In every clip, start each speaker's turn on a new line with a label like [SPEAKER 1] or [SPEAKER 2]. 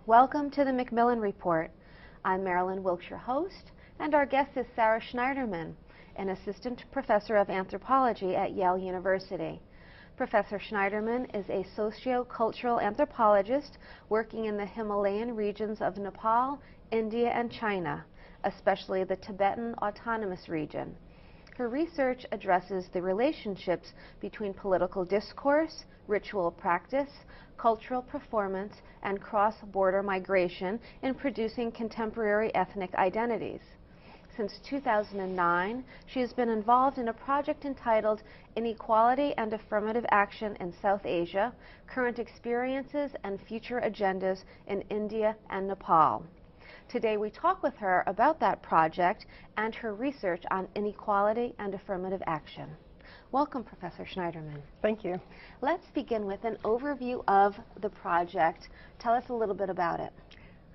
[SPEAKER 1] Welcome to the Macmillan Report. I'm Marilyn Wilkes, your host, and our guest is Sarah Schneiderman, an assistant professor of anthropology at Yale University. Professor Schneiderman is a socio-cultural anthropologist working in the Himalayan regions of Nepal, India, and China, especially the Tibetan Autonomous Region. Her research addresses the relationships between political discourse, ritual practice, cultural performance, and cross-border migration in producing contemporary ethnic identities. Since 2009, she has been involved in a project entitled Inequality and Affirmative Action in South Asia, Current Experiences and Future Agendas in India and Nepal. Today we talk with her about that project and her research on inequality and affirmative action. Welcome, Professor Schneiderman.
[SPEAKER 2] Thank you.
[SPEAKER 1] Let's begin with an overview of the project. Tell us a little bit about it.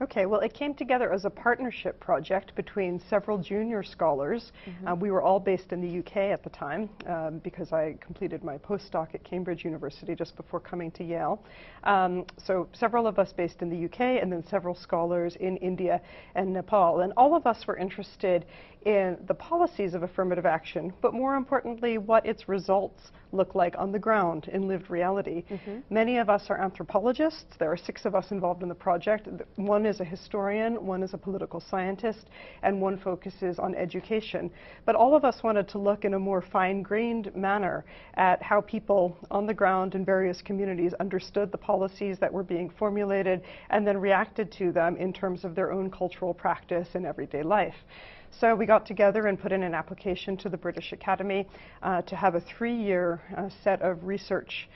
[SPEAKER 2] Okay, well, it came together as a partnership project between several junior scholars. We were all based in the UK at the time because I completed my postdoc at Cambridge University just before coming to Yale. So several of us based in the UK and then several scholars in India and Nepal. And all of us were interested in the policies of affirmative action, but more importantly, what its results look like on the ground in lived reality. Many of us are anthropologists. There are 6 of us involved in the project. One is a historian, one is a political scientist, and one focuses on education. But all of us wanted to look in a more fine-grained manner at how people on the ground in various communities understood the policies that were being formulated and then reacted to them in terms of their own cultural practice and everyday life. So we got together and put in an application to the British Academy to have a 3-year set of research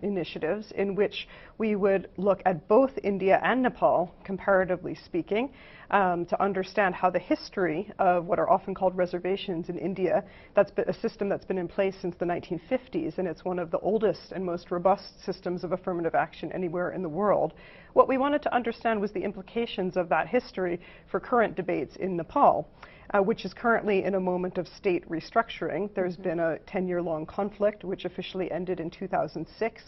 [SPEAKER 2] initiatives in which we would look at both India and Nepal, comparatively speaking, to understand how the history of what are often called reservations in India, that's been a system that's been in place since the 1950s, and it's one of the oldest and most robust systems of affirmative action anywhere in the world. What we wanted to understand was the implications of that history for current debates in Nepal, which is currently in a moment of state restructuring. There's been a 10-year-long conflict, which officially ended in 2006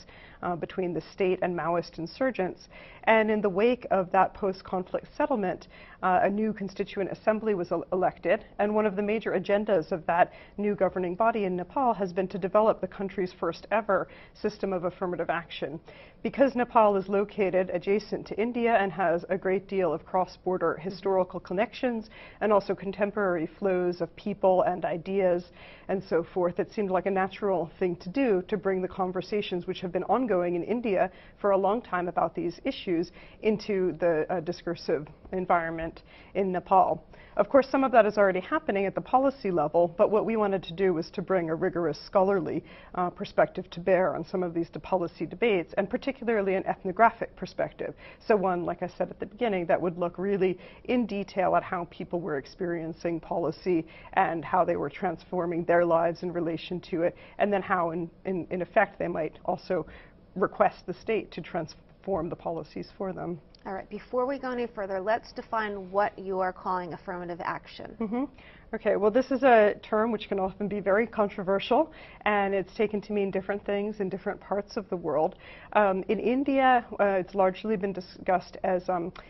[SPEAKER 2] between the state and Maoist insurgents. And in the wake of that post-conflict settlement, a new constituent assembly was elected. And one of the major agendas of that new governing body in Nepal has been to develop the country's first ever system of affirmative action. Because Nepal is located adjacent to India and has a great deal of cross-border historical connections and also contemporary flows of people and ideas and so forth, it seemed like a natural thing to do to bring the conversations which have been ongoing in India for a long time about these issues into the discursive environment in Nepal. Of course, some of that is already happening at the policy level, but what we wanted to do was to bring a rigorous scholarly perspective to bear on some of these policy debates, and particularly an ethnographic perspective. So one, like I said at the beginning, that would look really in detail at how people were experiencing policy and how they were transforming their lives in relation to it, and then how, in effect, they might also request the state to transform the policies for them.
[SPEAKER 1] All right, before we go any further, let's define what you are calling affirmative action.
[SPEAKER 2] Okay, well, this is a term which can often be very controversial, and it's taken to mean different things in different parts of the world. In India, it's largely been discussed as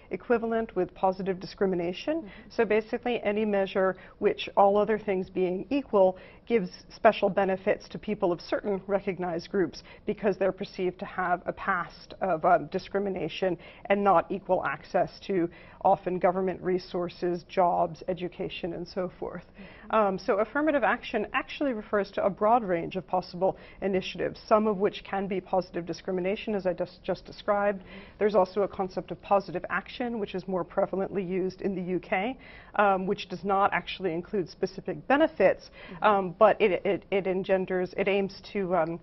[SPEAKER 2] equivalent with positive discrimination. So basically, any measure which, all other things being equal, gives special benefits to people of certain recognized groups because they're perceived to have a past of discrimination and not equal access to often government resources, jobs, education, and so forth. So affirmative action actually refers to a broad range of possible initiatives, some of which can be positive discrimination, as I just described. There's also a concept of positive action, which is more prevalently used in the UK, which does not actually include specific benefits, but it aims to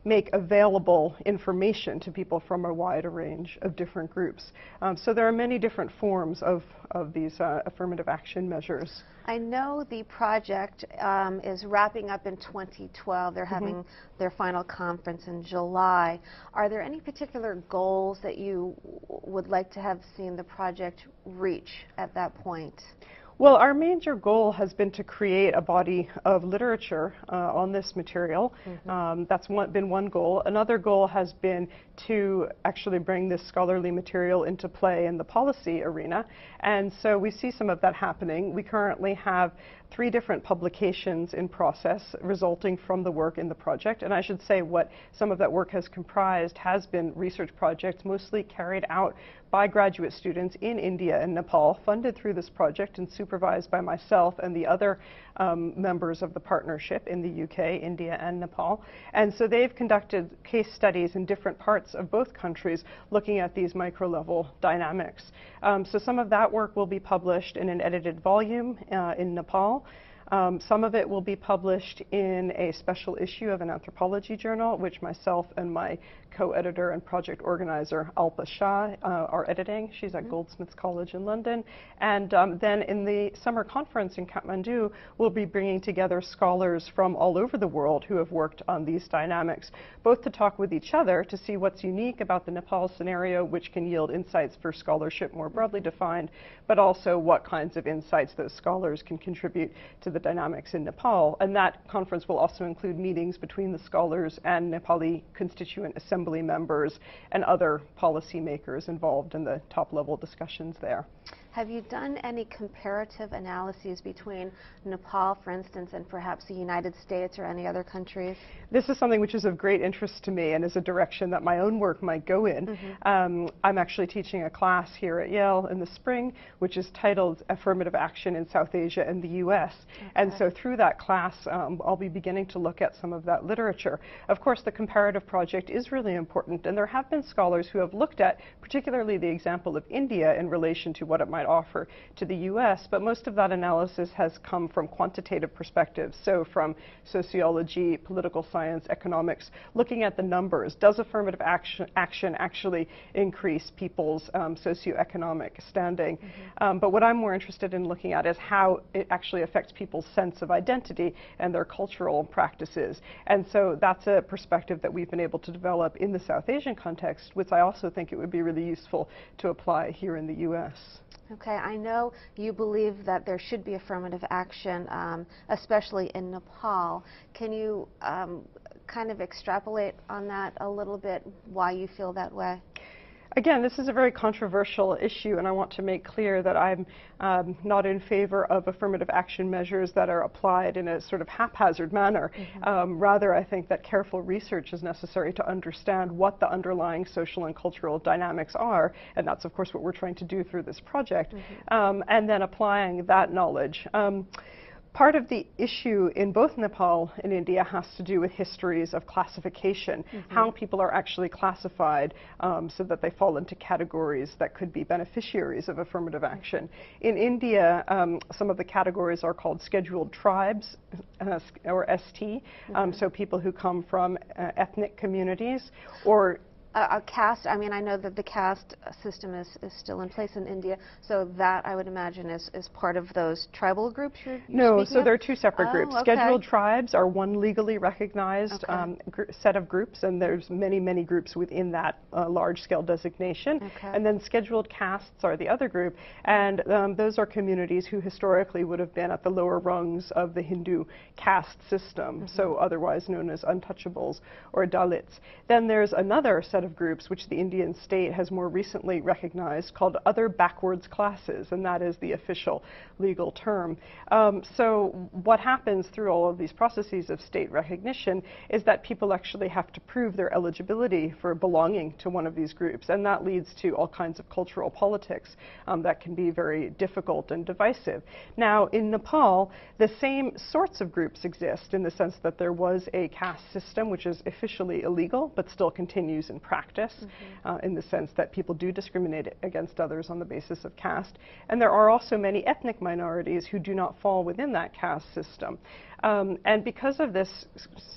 [SPEAKER 2] make available information to people from a wide range of different groups. So there are many different forms of these affirmative action measures.
[SPEAKER 1] I know the project is wrapping up in 2012. They're having their final conference in July. Are there any particular goals that you would like to have seen the project reach at that point?
[SPEAKER 2] Well, our major goal has been to create a body of literature on this material. That's been one goal. Another goal has been to actually bring this scholarly material into play in the policy arena. And so we see some of that happening. We currently have 3 different publications in process resulting from the work in the project. And I should say what some of that work has comprised has been research projects mostly carried out by graduate students in India and Nepal, funded through this project and supervised by myself and the other members of the partnership in the UK, India and Nepal. And so they've conducted case studies in different parts of both countries looking at these micro-level dynamics. So some of that work will be published in an edited volume in Nepal. Some of it will be published in a special issue of an anthropology journal, which myself and my co-editor and project organizer, Alpa Shah, are editing. She's at Goldsmiths College in London. And then in the summer conference in Kathmandu, we'll be bringing together scholars from all over the world who have worked on these dynamics, both to talk with each other to see what's unique about the Nepal scenario, which can yield insights for scholarship more broadly defined, but also what kinds of insights those scholars can contribute to the dynamics in Nepal. And that conference will also include meetings between the scholars and Nepali Constituent Assembly members and other policymakers involved in the top-level discussions there.
[SPEAKER 1] Have you done any comparative analyses between Nepal, for instance, and perhaps the United States or any other countries?
[SPEAKER 2] This is something which is of great interest to me and is a direction that my own work might go in. I'm actually teaching a class here at Yale in the spring, which is titled Affirmative Action in South Asia and the US. And so through that class, I'll be beginning to look at some of that literature. Of course, the comparative project is really important, and there have been scholars who have looked at particularly the example of India in relation to what it might offer to the US, but most of that analysis has come from quantitative perspectives, so from sociology, political science, economics, looking at the numbers. Does affirmative action actually increase people's socioeconomic standing? But what I'm more interested in looking at is how it actually affects people's sense of identity and their cultural practices. And so that's a perspective that we've been able to develop in the South Asian context, which I also think it would be really useful to apply here in the US.
[SPEAKER 1] Okay, I know you believe that there should be affirmative action, especially in Nepal. Can you kind of extrapolate on that a little bit, why you feel that way?
[SPEAKER 2] Again, this is a very controversial issue, and I want to make clear that I'm not in favor of affirmative action measures that are applied in a sort of haphazard manner. Rather, I think that careful research is necessary to understand what the underlying social and cultural dynamics are, and that's, of course, what we're trying to do through this project, and then applying that knowledge. Part of the issue in both Nepal and India has to do with histories of classification, how people are actually classified so that they fall into categories that could be beneficiaries of affirmative action. In India, some of the categories are called scheduled tribes, or ST, so people who come from ethnic communities, or
[SPEAKER 1] a caste, I mean, I know that the caste system is still in place in India, so that I would imagine is part of those tribal groups you're
[SPEAKER 2] No,
[SPEAKER 1] speaking
[SPEAKER 2] so
[SPEAKER 1] of?
[SPEAKER 2] there are 2 separate groups.
[SPEAKER 1] Okay.
[SPEAKER 2] Scheduled tribes are one legally recognized set of groups, and there's many, many groups within that large-scale designation. And then scheduled castes are the other group, and those are communities who historically would have been at the lower rungs of the Hindu caste system, so otherwise known as untouchables or Dalits. Then there's another set of groups which the Indian state has more recently recognized called other backwards classes, and that is the official legal term. So what happens through all of these processes of state recognition is that people actually have to prove their eligibility for belonging to one of these groups, and that leads to all kinds of cultural politics that can be very difficult and divisive. Now, in Nepal, the same sorts of groups exist in the sense that there was a caste system which is officially illegal but still continues in practice, in the sense that people do discriminate against others on the basis of caste. And there are also many ethnic minorities who do not fall within that caste system. And because of this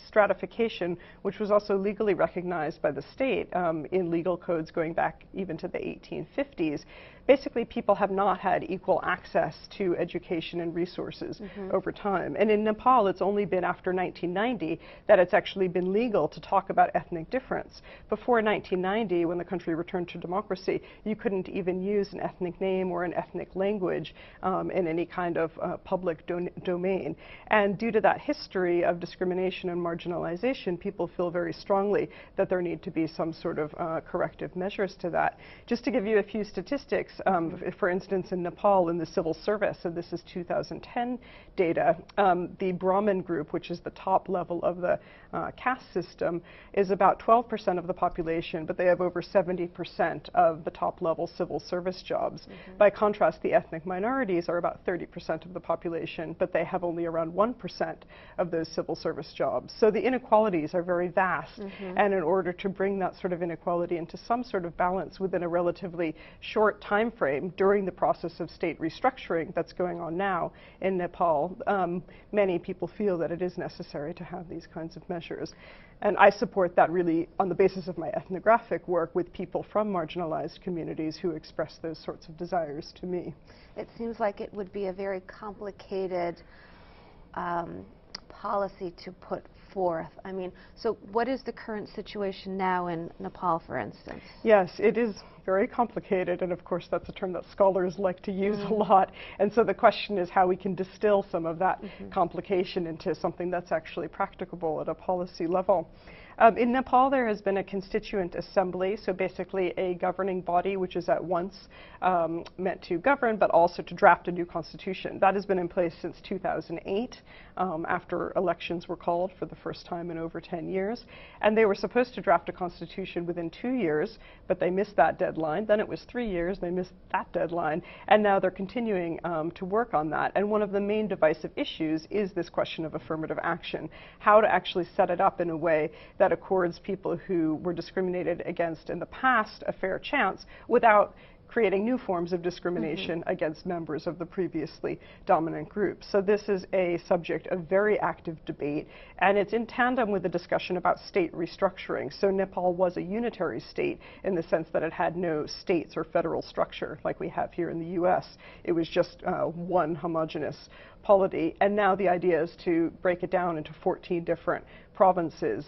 [SPEAKER 2] stratification, which was also legally recognized by the state in legal codes going back even to the 1850s, basically people have not had equal access to education and resources over time. And in Nepal, it's only been after 1990 that it's actually been legal to talk about ethnic difference. Before 1990, when the country returned to democracy, you couldn't even use an ethnic name or an ethnic language in any kind of public domain. And due to that history of discrimination and marginalization, people feel very strongly that there need to be some sort of corrective measures to that. Just to give you a few statistics, for instance, in Nepal, in the civil service, and this is 2010 data, the Brahmin group, which is the top level of the caste system, is about 12% of the population, but they have over 70% of the top level civil service jobs. By contrast, the ethnic minorities are about 30% of the population, but they have only around 1% of those civil service jobs. So the inequalities are very vast, and in order to bring that sort of inequality into some sort of balance within a relatively short time frame during the process of state restructuring that's going on now in Nepal, many people feel that it is necessary to have these kinds of measures. And I support that really on the basis of my ethnographic work with people from marginalized communities who express those sorts of desires to me.
[SPEAKER 1] It seems like it would be a very complicated policy to put forth. I mean, so what is the current situation now in Nepal, for instance?
[SPEAKER 2] Yes, it is very complicated, and of course that's a term that scholars like to use a lot. And so the question is how we can distill some of that complication into something that's actually practicable at a policy level. In Nepal, there has been a constituent assembly, so basically a governing body which is at once meant to govern but also to draft a new constitution. That has been in place since 2008, after elections were called for the first time in over 10 years. And they were supposed to draft a constitution within 2 years, but they missed that deadline. Then it was 3 years, they missed that deadline, and now they're continuing to work on that. And one of the main divisive issues is this question of affirmative action, how to actually set it up in a way that accords people who were discriminated against in the past a fair chance without creating new forms of discrimination against members of the previously dominant group. So this is a subject of very active debate, and it's in tandem with the discussion about state restructuring. So Nepal was a unitary state in the sense that it had no states or federal structure like we have here in the US. It was just one homogeneous polity, and now the idea is to break it down into 14 different provinces,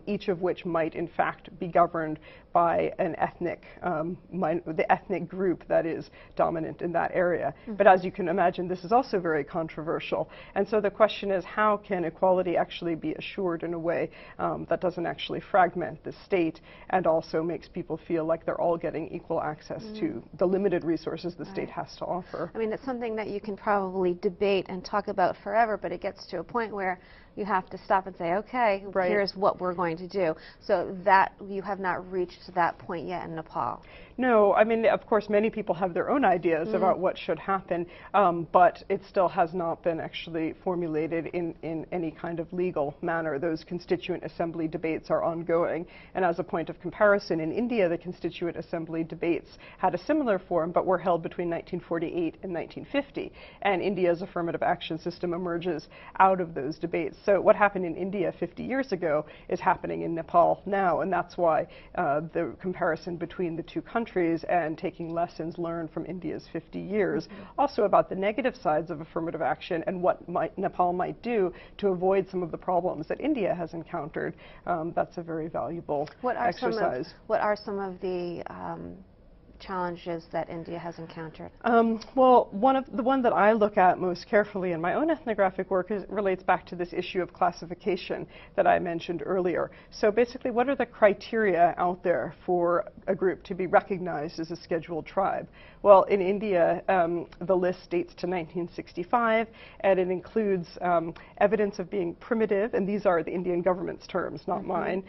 [SPEAKER 2] each of which might in fact be governed by an ethnic, the ethnic group that is dominant in that area. But as you can imagine, this is also very controversial. And so the question is, how can equality actually be assured in a way that doesn't actually fragment the state and also makes people feel like they're all getting equal access to the limited resources the state has to offer?
[SPEAKER 1] I mean, it's something that you can probably debate and talk about forever, but it gets to a point where you have to stop and say, okay, here's what we're going to do. So that you have not reached that point yet in Nepal.
[SPEAKER 2] No, I mean, of course, many people have their own ideas about what should happen, but it still has not been actually formulated in any kind of legal manner. Those constituent assembly debates are ongoing. And as a point of comparison, in India, the constituent assembly debates had a similar form, but were held between 1948 and 1950. And India's affirmative action system emerges out of those debates. So what happened in India 50 years ago is happening in Nepal now, and that's why the comparison between the two countries and taking lessons learned from India's 50 years, also about the negative sides of affirmative action and what Nepal might do to avoid some of the problems that India has encountered. That's a very valuable exercise.
[SPEAKER 1] What are some of the challenges that India has encountered?
[SPEAKER 2] Well, the one that I look at most carefully in my own ethnographic work relates back to this issue of classification that I mentioned earlier. So basically, what are the criteria out there for a group to be recognized as a scheduled tribe? Well, in India, the list dates to 1965, and it includes evidence of being primitive, and these are the Indian government's terms, not mine,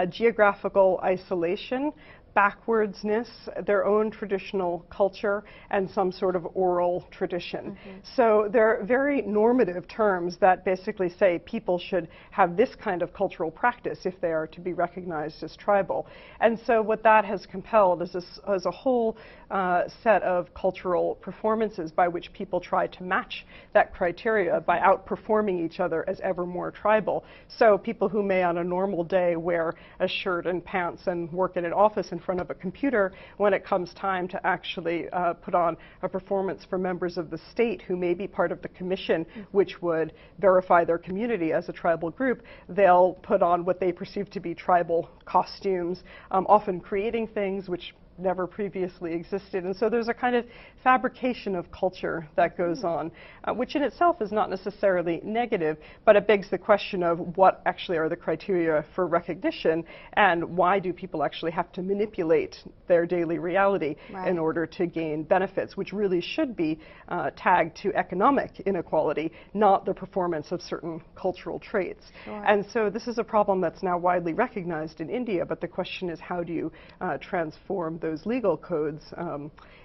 [SPEAKER 2] geographical isolation, backwardsness, their own traditional culture, and some sort of oral tradition. So they're very normative terms that basically say people should have this kind of cultural practice if they are to be recognized as tribal. And so what that has compelled is a whole set of cultural performances by which people try to match that criteria by outperforming each other as ever more tribal. So people who may on a normal day wear a shirt and pants and work in an office and front of a computer when it comes time to actually put on a performance for members of the state who may be part of the commission, which would verify their community as a tribal group. They'll put on what they perceive to be tribal costumes, often creating things which never previously existed. And so there's a kind of fabrication of culture that goes on, which in itself is not necessarily negative, but it begs the question of what actually are the criteria for recognition, and why do people actually have to manipulate their daily reality in order to gain benefits, which really should be tagged to economic inequality, not the performance of certain cultural traits. And so this is a problem that's now widely recognized in India, but the question is, how do you transform those legal codes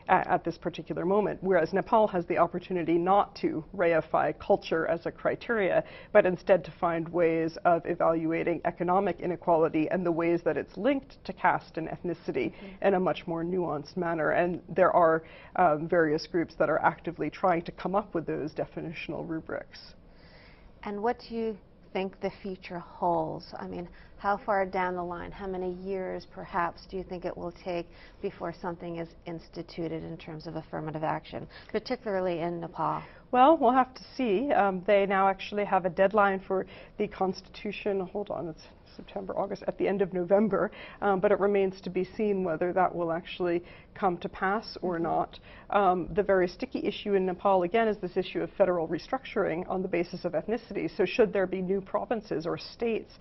[SPEAKER 2] at this particular moment, whereas Nepal has the opportunity not to reify culture as a criteria, but instead to find ways of evaluating economic inequality and the ways that it's linked to caste and ethnicity in a much more nuanced manner. And there are various groups that are actively trying to come up with those definitional rubrics.
[SPEAKER 1] And what do you think the future holds? I mean, how far down the line, how many years perhaps do you think it will take before something is instituted in terms of affirmative action, particularly in Nepal?
[SPEAKER 2] Well, we'll have to see. They now actually have a deadline for the Constitution. Hold on, it's September, August, at the end of November, but it remains to be seen whether that will actually come to pass or not. The very sticky issue in Nepal, again, is this issue of federal restructuring on the basis of ethnicity. So should there be new provinces or states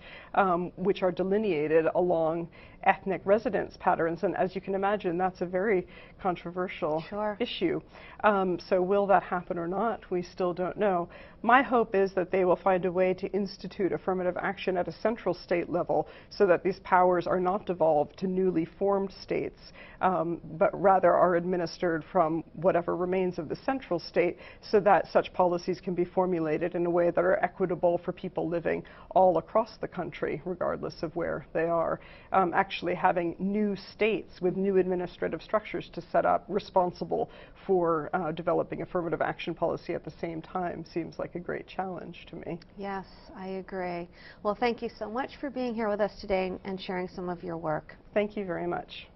[SPEAKER 2] which are delineated along ethnic residence patterns? And as you can imagine, that's a very controversial issue. So will that happen or not? We still don't know. My hope is that they will find a way to institute affirmative action at a central state level so that these powers are not devolved to newly formed states, but rather are administered from whatever remains of the central state, so that such policies can be formulated in a way that are equitable for people living all across the country, regardless of where they are. Actually having new states with new administrative structures to set up responsible for developing affirmative action policy at the same time seems like a great challenge to me.
[SPEAKER 1] Yes, I agree. Well, thank you so much for being here with us today and sharing some of your work.
[SPEAKER 2] Thank you very much.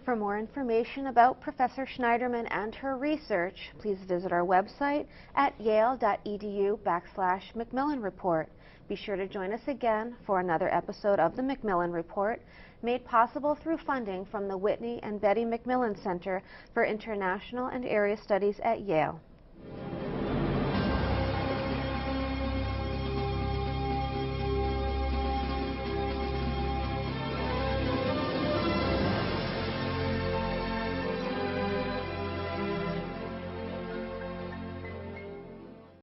[SPEAKER 1] For more information about Professor Schneiderman and her research, please visit our website at yale.edu/Macmillan Report. Be sure to join us again for another episode of the Macmillan Report, made possible through funding from the Whitney and Betty Macmillan Center for International and Area Studies at Yale.